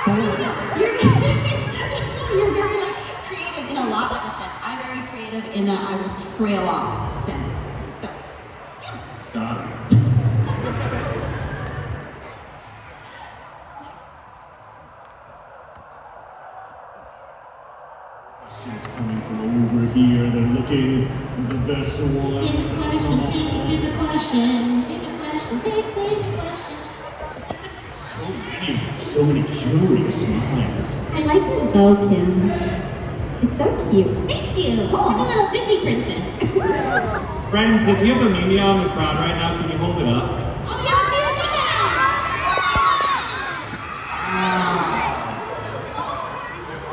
You're you're very like creative in a logical sense. I'm very creative in a I will trail off sense. So, yeah. Got it. Questions coming from over here. They're looking for the best one. Pick a question, pick a question, pick a question, pick a question. So many curious minds. I like your bow, Kim. It's so cute. Thank you. Oh. I'm a little Disney princess. Friends, if you have a Mimia in the crowd right now, can you hold it up? Oh, yes, here we go.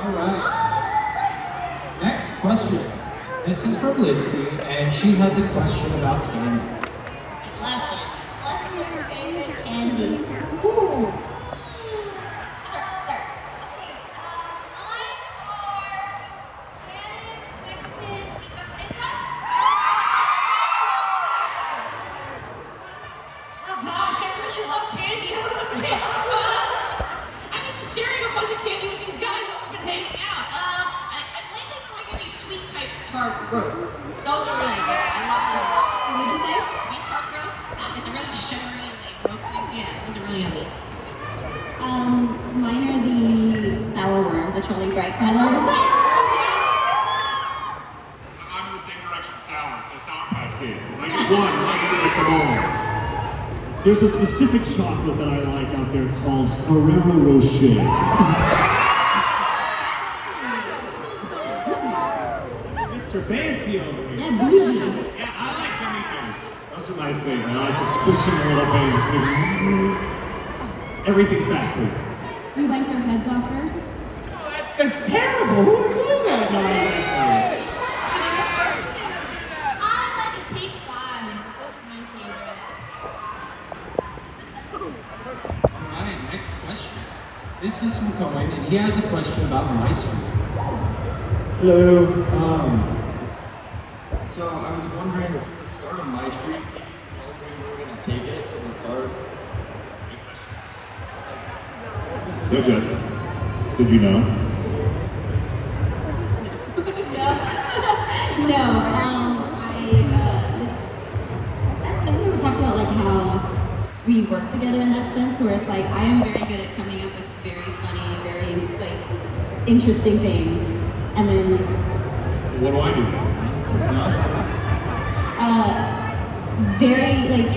All right. Next question. This is from Lindsay, and she has a question about candy. Love it. What's your favorite candy? Ooh. Start. Okay, mine are Spanish, Mexican, pt5. Oh gosh, I really love candy. I don't know what's really fun. I'm just sharing a bunch of candy with these guys while we've been hanging out. I lately been liking these sweet type tart ropes. Those are really good. I love those a lot. What did you say? Sweet tart ropes. They're really sugary and like rope. Yeah, those are really yummy. Mine are the sour worms, the trolley bright colors. I'm in the same direction with sour, so Sour Patch Kids. If I get one, I can lick them all. There's a specific chocolate that I like out there called Ferrero Rocher. Mr. Fancy over here. Yeah, bougie. Yeah, I like gummy bears. Those are my favorite. I like to squish them a little bit and just make everything fat, please. Do you bite their heads off first? That's terrible. Who would do that? No, I'm sorry. Of course you do. I like a take 5. Those are my favorite. All right, next question. This is from Cohen, and he has a question about My Street. Hello. So I was wondering, from the start of My Street, did you know where you were going to take it from the start? Yeah, Jess. Did you know? No, I think we talked about like how we work together in that sense, where it's like I am very good at coming up with very funny, very like interesting things, and then What do I do? very like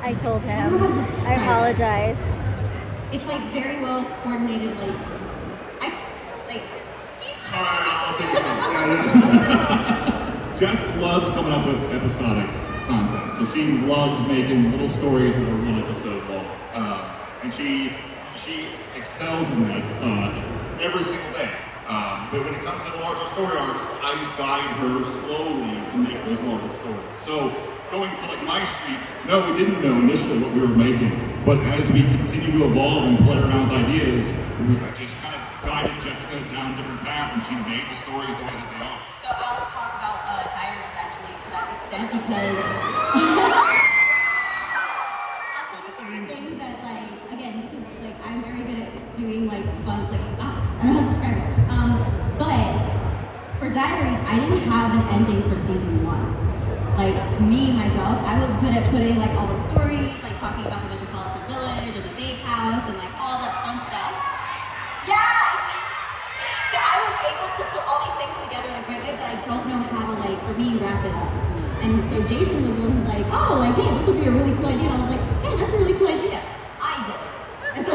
I told I don't know him. how to describe I it. apologize. It's like very well coordinated, like I'll take it. Jess loves coming up with episodic content, so she loves making little stories that are 1 episode long, and she excels in that every single day. But when it comes to the larger story arcs, I guide her slowly to make those larger stories. So going to like My Street, no, we didn't know initially what we were making, but as we continue to evolve and play around with ideas, we just kind of guided Jessica down different paths, and she made the stories the way that they are. So I'll talk about diaries actually to that extent because I'll tell you things that like again this is like I'm very good at doing like fun like I don't know how to describe it. But for diaries I didn't have an ending for season 1. Like me myself, I was good at putting like all the stories, like talking about the Metropolitan Village and the Vape House and like all that fun stuff. Yeah. So I was able to put all these things together in a great way, but I don't know how to like, for me, wrap it up. And so Jason was the one who was like, oh, like, hey, this will be a really cool idea. And I was like, hey, that's a really cool idea. I did it. And so.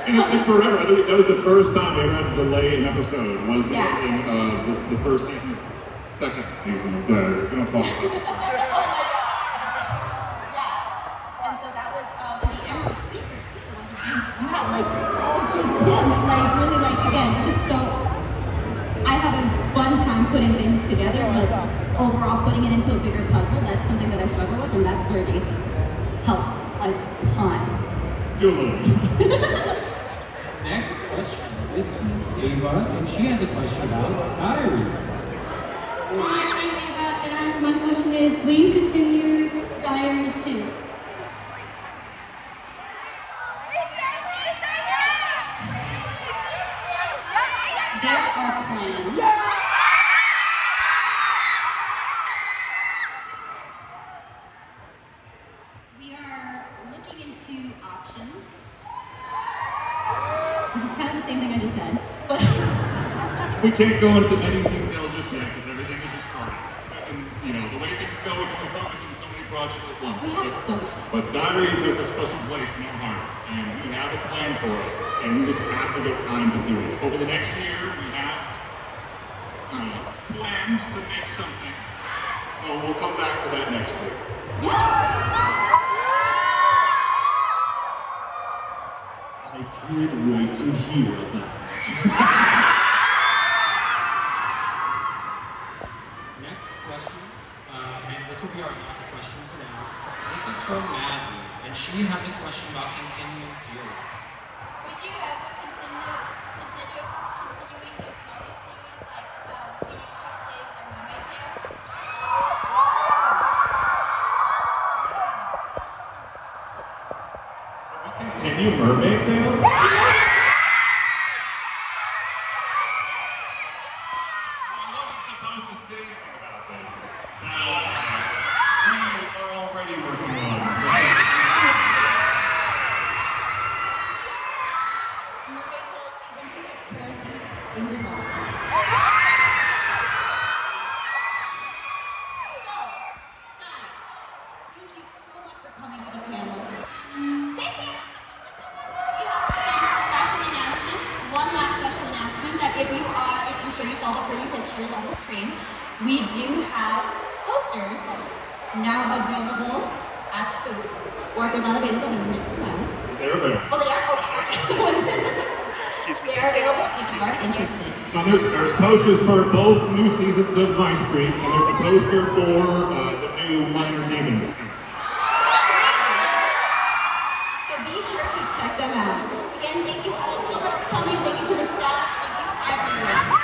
And it took forever. I think that was the first time we ever had to delay an episode. Was in the first season, second season of Diaries. We don't talk about it. Yeah. And so that was and the Emerald Secret too. Was a big. You had like, which was him, like really like again. It's just so. I have a fun time putting things together, but overall putting it into a bigger puzzle. That's something that I struggle with, and that's where Jason helps a ton. You a little. Next question. This is Ava, and she has a question about diaries. Hi, I'm Ava, and my question is, will you continue diaries too? There are plans. We are looking into options, which is kind of the same thing I just said, but We can't go into any details just yet because everything is just starting. And you know, the way things go, we can only focus on so many projects at once. we have so many. But Diaries has a special place in our heart, and we have a plan for it, and we just have to get time to do it. Over the next year, we have plans to make something, so we'll come back to that next year. I can't wait to hear about it. Next question, and this will be our last question for now. This is from Mazzy, and she has a question about continuing series. Would you ever continuing your smaller series like Phoenix Shop Days or Mermaid Tales? Continue Mermaid Tales? I wasn't supposed to say anything about this. So, we are already working on Mermaid Tales Season 2 is currently in development. So, guys, thank you so much for coming to the panel. Thank you! We have some special announcement, one last special announcement that if I'm sure you saw the pretty pictures on the screen, we do have posters now available at the booth, or if they're not available in the next 2 hours. They're available. Oh, they are? Okay. They are available if you are interested. So there's posters for both new seasons of My Street, and there's a poster for the new Minor Demons season. So be sure to check them out. Again, thank you all so much for coming. Thank you to the staff. Thank you everyone.